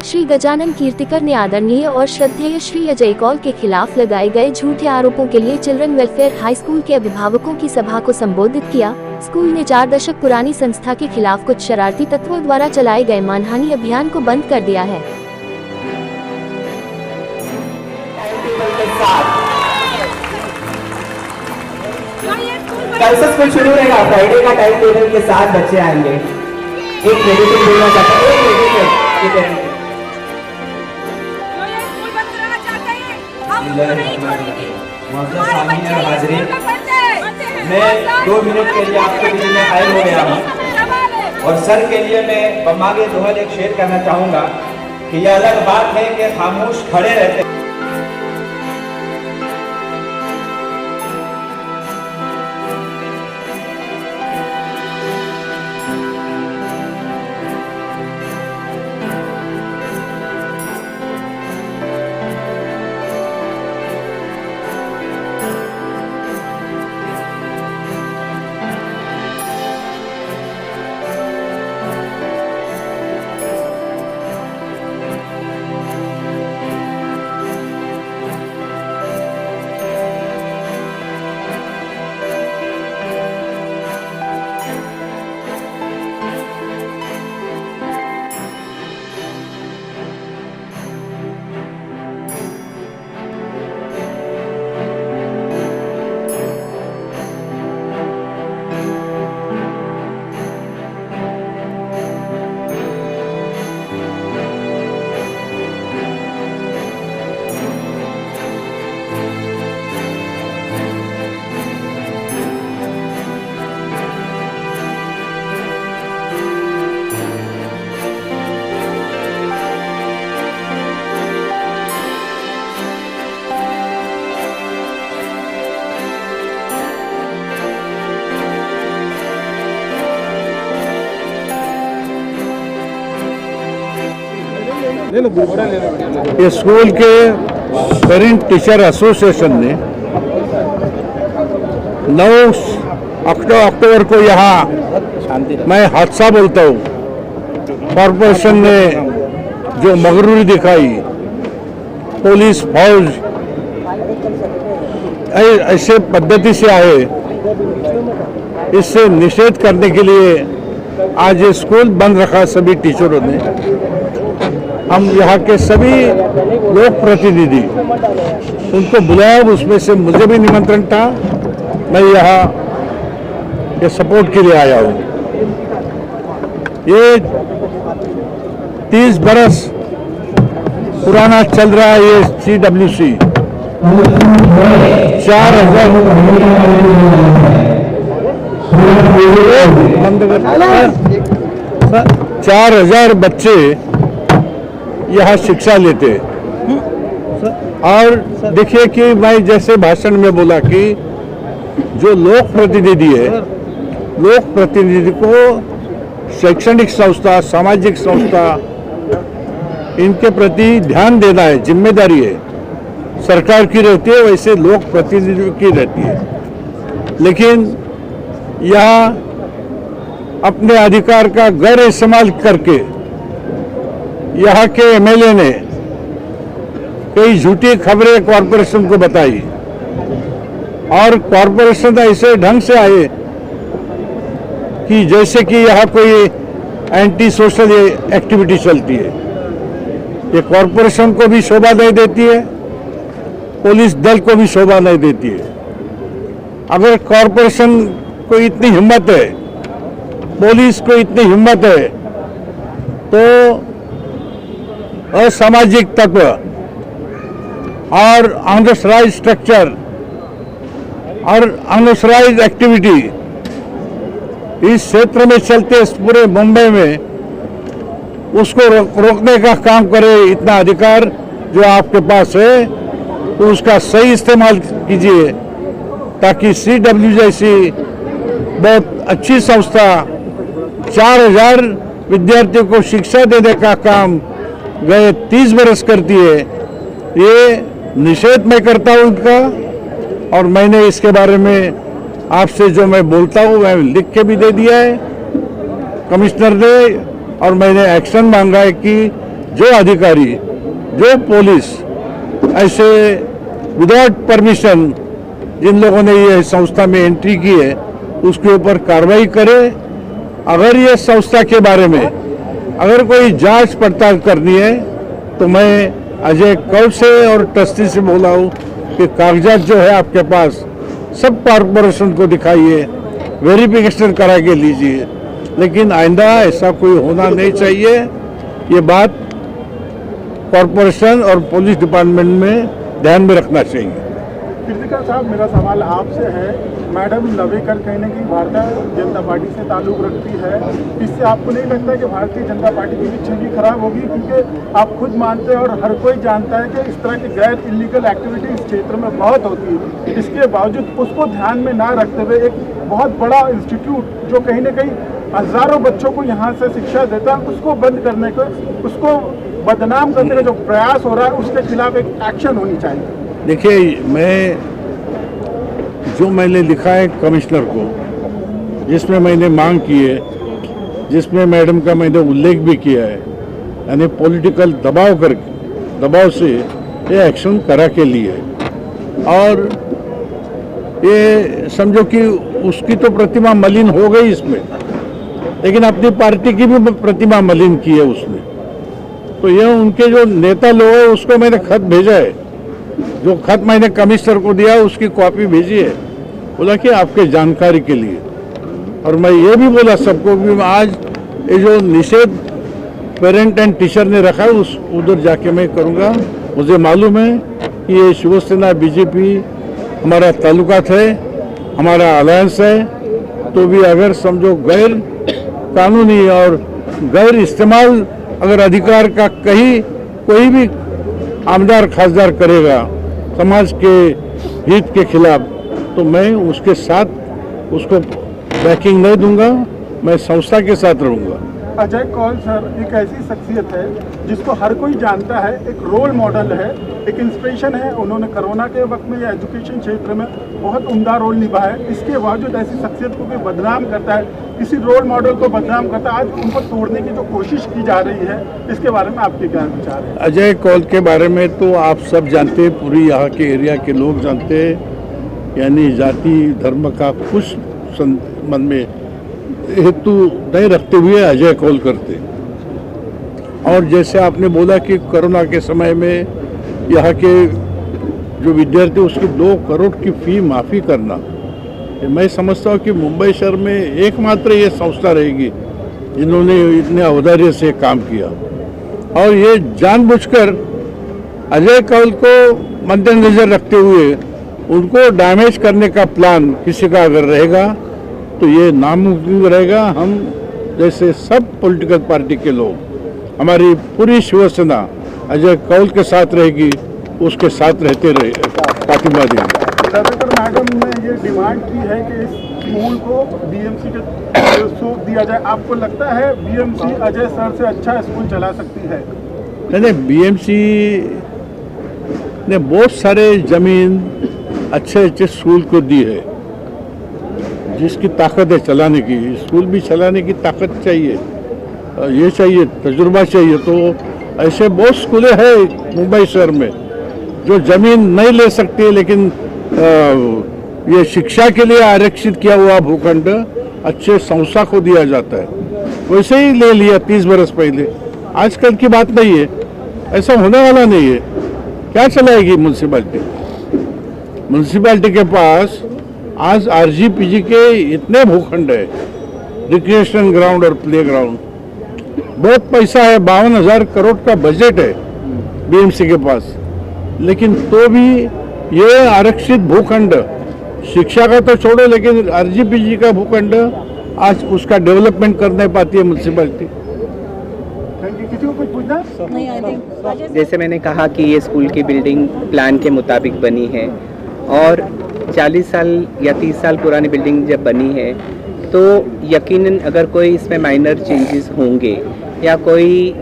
श्री गजानन कीर्तिकर ने आदरणीय और श्रद्धेय श्री अजय कौल के खिलाफ लगाए गए झूठे आरोपों के लिए चिल्ड्रन वेलफेयर हाई स्कूल के अभिभावकों की सभा को संबोधित किया। स्कूल ने 4 दशक पुरानी संस्था के खिलाफ कुछ शरारती तत्वों द्वारा चलाए गए मानहानि अभियान को बंद कर दिया है। कल से स्कूल शुरू रहेगा। फ्राइडे का टाइम टेबल के साथ बच्चे आएंगे। एक मेडिसिन बोलना चाहता है, एक मेडिसिन मैं 2 मिनट के लिए आपके बीच में हाजिर हो गया हूँ और सर के लिए मैं बम्मागे दोहल एक शेर कहना चाहूंगा कि यह अलग बात है कि खामोश खड़े रहते हैं। ये स्कूल के पेरेंट टीचर एसोसिएशन ने 9 अक्टूबर को यहाँ मैं हादसा बोलता हूँ, कॉरपोरेशन ने जो मगरूरी दिखाई, पुलिस फौज ऐसे पद्धति से आए, इससे निषेध करने के लिए आज ये स्कूल बंद रखा सभी टीचरों ने। हम यहाँ के सभी लोक प्रतिनिधि उनको बुलाया, उसमें से मुझे भी निमंत्रण था। मैं यहाँ के सपोर्ट के लिए आया हूँ। ये 30 बरस पुराना चल रहा है ये CWC। 4,000 बच्चे यहाँ शिक्षा लेते। और देखिए कि मैं जैसे भाषण में बोला कि जो लोक प्रतिनिधि है, लोक प्रतिनिधि को शैक्षणिक संस्था, सामाजिक संस्था, इनके प्रति ध्यान देना है, जिम्मेदारी है। सरकार की रहती है, वैसे लोक प्रतिनिधि की रहती है। लेकिन यहाँ अपने अधिकार का गैर इस्तेमाल करके यहाँ के MLA ने कई झूठी खबरें कॉरपोरेशन को बताई और कॉरपोरेशन ऐसे ढंग से आए कि जैसे कि यहाँ कोई एंटी सोशल एक्टिविटी चलती है। ये कॉरपोरेशन को भी शोभा नहीं देती है, पुलिस दल को भी शोभा नहीं देती है। अगर कॉरपोरेशन को इतनी हिम्मत है, पुलिस को इतनी हिम्मत है, तो असामाजिक तत्व और अनऑथराइज्ड स्ट्रक्चर और अनऑथराइज्ड एक्टिविटी इस क्षेत्र में चलते पूरे मुंबई में, उसको रोकने का काम करे। इतना अधिकार जो आपके पास है तो उसका सही इस्तेमाल कीजिए, ताकि CW जैसी बहुत अच्छी संस्था 4,000 विद्यार्थियों को शिक्षा देने का काम गए 30 बरस करती है। ये निषेध मैं करता हूँ उनका, और मैंने इसके बारे में आपसे जो मैं बोलता हूँ मैं लिख के भी दे दिया है कमिश्नर ने, और मैंने एक्शन मांगा है कि जो अधिकारी, जो पुलिस ऐसे विदाउट परमिशन जिन लोगों ने ये संस्था में एंट्री की है उसके ऊपर कार्रवाई करे। अगर ये संस्था के बारे में अगर कोई जांच पड़ताल करनी है तो मैं अजय कौल से और ट्रस्टी से बोला हूँ कि कागजात जो है आपके पास सब कॉरपोरेशन को दिखाइए, वेरिफिकेशन करा के लीजिए, लेकिन आइंदा ऐसा कोई होना नहीं चाहिए। ये बात कॉरपोरेशन और पुलिस डिपार्टमेंट में ध्यान में रखना चाहिए। कीर्तिकर साहब, मेरा सवाल आपसे है, मैडम लवेकर कहीं ना कहीं भारतीय जनता पार्टी से ताल्लुक रखती है, इससे आपको नहीं लगता है कि भारतीय जनता पार्टी की भी छवि खराब होगी? क्योंकि आप खुद मानते हैं और हर कोई जानता है कि इस तरह की गैर इलीगल एक्टिविटी इस क्षेत्र में बहुत होती है। इसके बावजूद उसको ध्यान में ना रखते हुए एक बहुत बड़ा इंस्टीट्यूट जो कहीं ना कहीं हजारों बच्चों को यहाँ से शिक्षा देता है, उसको बंद करने को, उसको बदनाम करने का जो प्रयास हो रहा है, उसके खिलाफ एक एक्शन होनी चाहिए। देखिए, मैंने लिखा है कमिश्नर को, जिसमें मैंने मांग की है, जिसमें मैडम का मैंने उल्लेख भी किया है, यानी पॉलिटिकल दबाव से ये एक्शन करा के लिए, और ये समझो कि उसकी तो प्रतिमा मलिन हो गई इसमें, लेकिन अपनी पार्टी की भी प्रतिमा मलिन की है उसने। तो ये उनके जो नेता लोग हैं उसको मैंने खत भेजा है, जो खत मैंने कमिश्नर को दिया उसकी कॉपी भेजी है, बोला कि आपके जानकारी के लिए। और मैं ये भी बोला सबको कि आज ये जो निषेध पेरेंट एंड टीचर ने रखा है उस उधर जाके मैं करूँगा। मुझे मालूम है कि ये शिवसेना बीजेपी हमारा ताल्लुकात है, हमारा अलायंस है, तो भी अगर समझो गैर कानूनी और गैर इस्तेमाल अगर अधिकार का कहीं कोई भी आमदार खासदार करेगा समाज के हित के खिलाफ, तो मैं उसके साथ उसको बैकिंग नहीं दूंगा, मैं संस्था के साथ रहूंगा। अजय कौल सर एक ऐसी शख्सियत है जिसको हर कोई जानता है, एक रोल मॉडल है, एक इंस्पिरेशन है। उन्होंने कोरोना के वक्त में या एजुकेशन क्षेत्र में बहुत उम्दा रोल निभाया है। इसके बावजूद ऐसी शख्सियत को कोई बदनाम करता है, किसी रोल मॉडल को बदनाम करता है, आज उनको तोड़ने की जो कोशिश की जा रही है, इसके बारे में आपके क्या विचार है? अजय कौल के बारे में तो आप सब जानते हैं, पूरी यहाँ के एरिया के लोग जानते हैं, यानी जाति धर्म का कुछ मन में हेतु नहीं रखते हुए अजय कौल करते। और जैसे आपने बोला कि कोरोना के समय में यहाँ के जो विद्यार्थी उसकी 2 करोड़ की फी माफ़ी करना, मैं समझता हूँ कि मुंबई शहर में एकमात्र ये संस्था रहेगी जिन्होंने इतने औदार्य से काम किया। और ये जानबूझकर अजय कौल को मद्देनजर रखते हुए उनको डैमेज करने का प्लान किसी का अगर रहेगा तो ये नामुमकिन रहेगा। हम जैसे सब पॉलिटिकल पार्टी के लोग, हमारी पूरी शिवसेना अजय कौल के साथ रहेगी, उसके साथ रहते रहे प्रतिमा देंगे। लवेकर मैडम ने ये डिमांड की है कि इस स्कूल को बीएमसी के सौंप दिया जाए। आपको लगता है बीएमसी अजय सर से अच्छा स्कूल चला सकती है? नहीं, बीएमसी ने बहुत सारे जमीन अच्छे स्कूल को दी है, जिसकी ताकत है चलाने की। स्कूल भी चलाने की ताकत चाहिए, ये चाहिए, तजुर्बा चाहिए। तो ऐसे बहुत स्कूलें हैं मुंबई शहर में जो ज़मीन नहीं ले सकती, लेकिन ये शिक्षा के लिए आरक्षित किया हुआ भूखंड अच्छे संस्था को दिया जाता है। वैसे ही ले लिया 30 बरस पहले, आजकल की बात नहीं है, ऐसा होने वाला नहीं है। क्या चलाएगी म्यूनसिपैलिटी? म्यूनसिपैलिटी के पास आज आरजीपीजी के इतने भूखंड है, रिक्रिएशन ग्राउंड और प्ले ग्राउंड, बहुत पैसा है, 52,000 करोड़ का बजट है बीएमसी के पास, लेकिन तो भी ये आरक्षित भूखंड, शिक्षा का तो छोड़ो, लेकिन आरजीपीजी का भूखंड आज उसका डेवलपमेंट कर नहीं पाती है म्यूनसिपैलिटी। किसी को कुछ पूछना? जैसे मैंने कहा कि ये स्कूल की बिल्डिंग प्लान के मुताबिक बनी है और 40 साल या 30 साल पुरानी बिल्डिंग जब बनी है तो यकीनन अगर कोई इसमें माइनर चेंजेस होंगे या कोई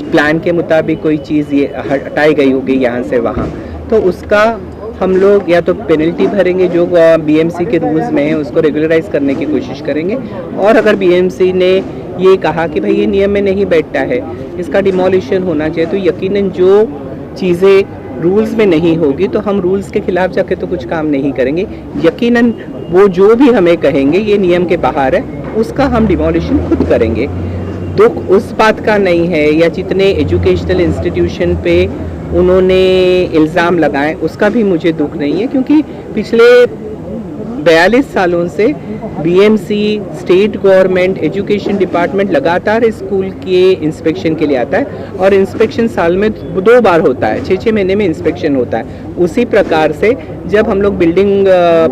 प्लान के मुताबिक कोई चीज़ ये हटाई गई होगी यहाँ से वहाँ, तो उसका हम लोग या तो पेनल्टी भरेंगे जो बीएमसी के रूल्स में है, उसको रेगुलराइज करने की कोशिश करेंगे। और अगर बीएमसी ने ये कहा कि भाई ये नियम में नहीं बैठता है, इसका डिमोलिशन होना चाहिए, तो यकीनन जो चीज़ें रूल्स में नहीं होगी तो हम रूल्स के खिलाफ जाके तो कुछ काम नहीं करेंगे। यकीनन वो जो भी हमें कहेंगे ये नियम के बाहर है, उसका हम डिमोलिशन खुद करेंगे। दुख उस बात का नहीं है, या जितने एजुकेशनल इंस्टीट्यूशन पे उन्होंने इल्ज़ाम लगाए उसका भी मुझे दुख नहीं है, क्योंकि पिछले 42 सालों से BMC, state government, education department लगातार स्कूल के इंस्पेक्शन के लिए आता है, और इंस्पेक्शन साल में 2 बार होता है, 6-6 महीने में इंस्पेक्शन होता है। उसी प्रकार से जब हम लोग बिल्डिंग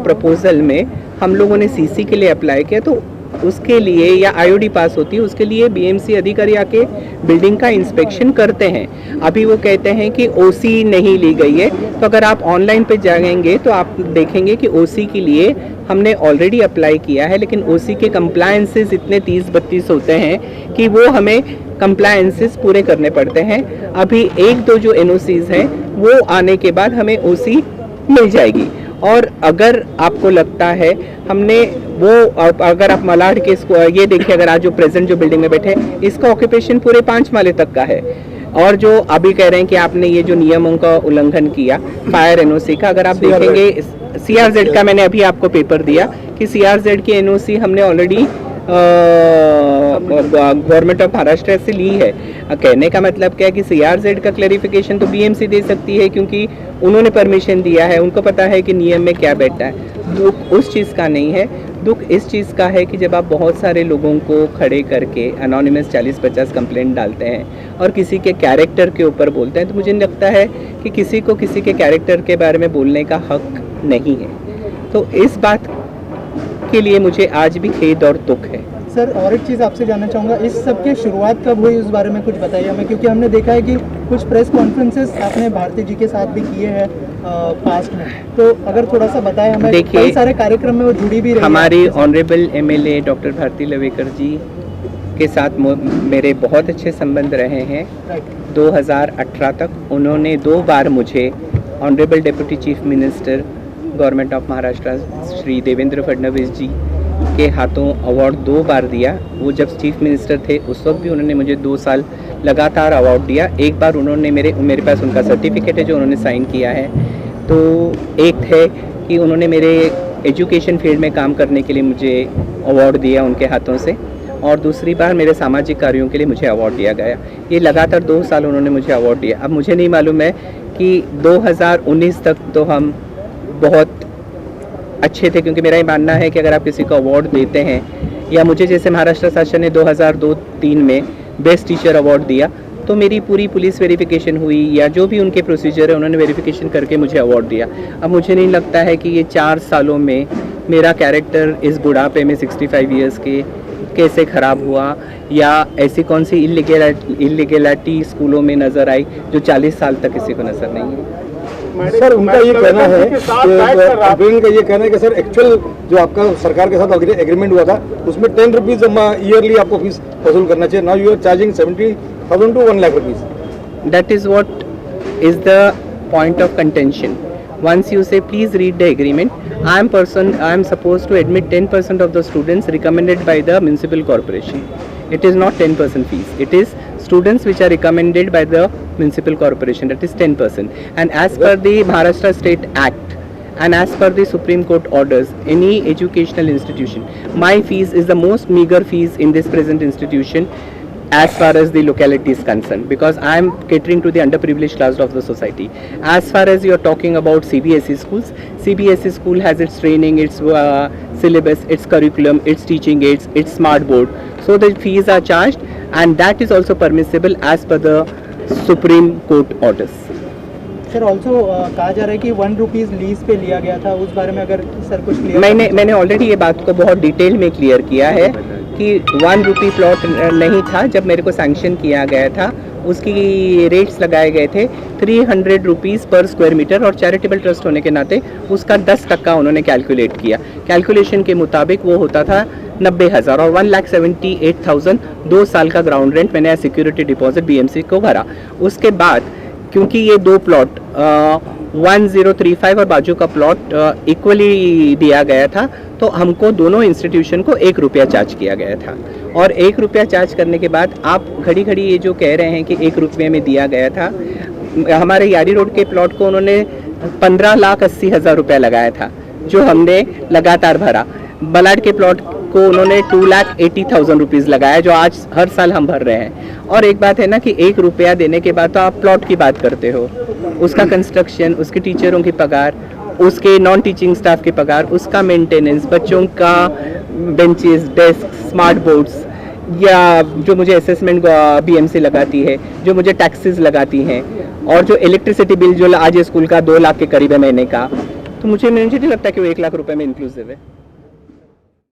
प्रपोजल में हम लोगों ने सीसी के लिए अप्लाई किया तो उसके लिए, या आईओडी पास होती है उसके लिए बीएमसी अधिकारी आके बिल्डिंग का इंस्पेक्शन करते हैं। अभी वो कहते हैं कि ओसी नहीं ली गई है, तो अगर आप ऑनलाइन पे जाएंगे तो आप देखेंगे कि ओसी के लिए हमने ऑलरेडी अप्लाई किया है, लेकिन ओसी के कंप्लायंसेस इतने 30-32 होते हैं कि वो हमें कंप्लायंसेस पूरे करने पड़ते हैं। अभी 1-2 जो एनओसीज हैं वो आने के बाद हमें ओसी मिल जाएगी। और अगर आपको लगता है हमने वो, अगर आप मलाड के ये देखिए, अगर आज जो प्रेजेंट जो बिल्डिंग में बैठे इसका ऑक्यूपेशन पूरे 5 माले तक का है, और जो अभी कह रहे हैं कि आपने ये जो नियमों का उल्लंघन किया फायर एनओसी का, अगर आप देखेंगे सीआरजेड का, मैंने अभी आपको पेपर दिया कि सीआरजेड की एनओसी हमने ऑलरेडी गवर्नमेंट ऑफ महाराष्ट्र से ली है। कहने का मतलब क्या है कि सीआरजेड का क्लैरिफिकेशन तो बीएमसी दे सकती है, क्योंकि उन्होंने परमिशन दिया है, उनको पता है कि नियम में क्या बैठता है। दुख उस चीज़ का नहीं है, दुख इस चीज़ का है कि जब आप बहुत सारे लोगों को खड़े करके अनोनिमस 40-50 कंप्लेंट डालते हैं और किसी के कैरेक्टर के ऊपर बोलते हैं, तो मुझे लगता है कि किसी को किसी के कैरेक्टर के बारे में बोलने का हक नहीं है। तो इस बात के लिए मुझे आज भी खेद और दुख है। सर, और एक चीज़ आपसे जानना चाहूँगा, इस सब की शुरुआत कब हुई उस बारे में कुछ बताइए हमें, क्योंकि हमने देखा है कि कुछ प्रेस कॉन्फ्रेंसेस आपने भारती जी के साथ भी किए हैं पास्ट में, तो अगर थोड़ा सा बताएं हमें। देखिए, कई सारे कार्यक्रम में वो जुड़ी भी रही। हमारी honourable MLA doctor Bharati Lavekar ji के साथ मेरे बहुत अच्छे संबंध रहे हैं। 2018 तक उन्होंने 2 बार मुझे honourable deputy chief minister government of Maharashtra Shri Devendra Fadnavis ji के हाथों अवार्ड 2 बार दिया। वो जब चीफ मिनिस्टर थे उस वक्त भी उन्होंने मुझे 2 साल लगातार अवार्ड दिया। एक बार उन्होंने मेरे पास उनका सर्टिफिकेट है जो उन्होंने साइन किया है। तो एक है कि उन्होंने मेरे एजुकेशन फील्ड में काम करने के लिए मुझे अवार्ड दिया उनके हाथों से, और दूसरी बार मेरे सामाजिक कार्यों के लिए मुझे अवार्ड दिया गया। ये लगातार 2 साल उन्होंने मुझे अवार्ड दिया। अब मुझे नहीं मालूम है कि 2019 तक तो हम बहुत अच्छे थे, क्योंकि मेरा ये मानना है कि अगर आप किसी को अवार्ड देते हैं, या मुझे जैसे महाराष्ट्र शासन ने 2002-03 में बेस्ट टीचर अवार्ड दिया, तो मेरी पूरी पुलिस वेरिफिकेशन हुई, या जो भी उनके प्रोसीजर है उन्होंने वेरिफिकेशन करके मुझे अवार्ड दिया। अब मुझे नहीं लगता है कि ये 4 सालों में मेरा कैरेक्टर इस बुढ़ापे में 65 ईयर्स के कैसे ख़राब हुआ, या ऐसी कौन सी इलीगैलिटी स्कूलों में नज़र आई जो 40 साल तक किसी को नज़र नहीं है। सर, उनका ये कहना है कि ये कहना है कि सर एक्चुअल जो आपका सरकार के साथ एग्रीमेंट हुआ था उसमें 10 रुपीज़ ईयरली आपको फीस वसूल करना चाहिए। Now you are charging 70,000 to 1 lakh rupees. That is what is the point of contention. Once you say please read the agreement, I am supposed to admit 10% of the students recommended by the municipal corporation. It is not 10% fees. It is students which are recommended by the municipal corporation, that is 10%. And as per the Maharashtra State Act and as per the Supreme Court orders, any educational institution, my fees is the most meager fees in this present institution as far as the locality is concerned, because I am catering to the underprivileged class of the society. As far as you are talking about CBSE schools, CBSE school has its training, its syllabus, its curriculum, its teaching aids, its smart board. So the fees are charged, and that is also permissible as per the Supreme Court orders. Sir, also कहा जा रहा है कि 1 rupees lease पे लिया गया था, उस बारे में अगर सर कुछ क्लियर। मैंने ऑलरेडी ये बात को बहुत डिटेल में क्लियर किया है कि 1 रुपी प्लॉट नहीं था। जब मेरे को सैंक्शन किया गया था उसकी रेट्स लगाए गए थे 300 रुपीज़ पर स्क्वायर मीटर, और चैरिटेबल ट्रस्ट होने के नाते उसका 10% उन्होंने कैलकुलेट किया। कैलकुलेशन के मुताबिक वो होता था 90,000, और 1,78,000 2 साल का ग्राउंड रेंट मैंने सिक्योरिटी डिपॉजिट बीएमसी को भरा। उसके बाद क्योंकि ये 2 प्लॉट 1035 और बाजू का प्लॉट इक्वली दिया गया था, तो हमको दोनों इंस्टीट्यूशन को 1 रुपया चार्ज किया गया था। और 1 रुपया चार्ज करने के बाद आप घड़ी घड़ी ये जो कह रहे हैं कि 1 रुपये में दिया गया था, हमारे यारी रोड के प्लॉट को उन्होंने 15,80,000 रुपया लगाया था, जो हमने लगातार भरा। बलाड के प्लॉट को उन्होंने 2,80,000 रुपीज़ लगाया, जो आज हर साल हम भर रहे हैं। और एक बात है ना कि 1 रुपया देने के बाद तो आप प्लॉट की बात करते हो, उसका कंस्ट्रक्शन, उसके टीचरों की पगार, उसके नॉन टीचिंग स्टाफ की पगार, उसका मेंटेनेंस, बच्चों का बेंचेस, डेस्क, स्मार्ट बोर्ड्स, या जो मुझे असेसमेंट बीएमसी लगाती है, जो मुझे टैक्सेस लगाती हैं, और जो इलेक्ट्रिसिटी बिल जो आज स्कूल का 2 लाख के करीब है महीने का, तो मुझे नहीं लगता कि वो 1 लाख रुपए में इंक्लूसिव है।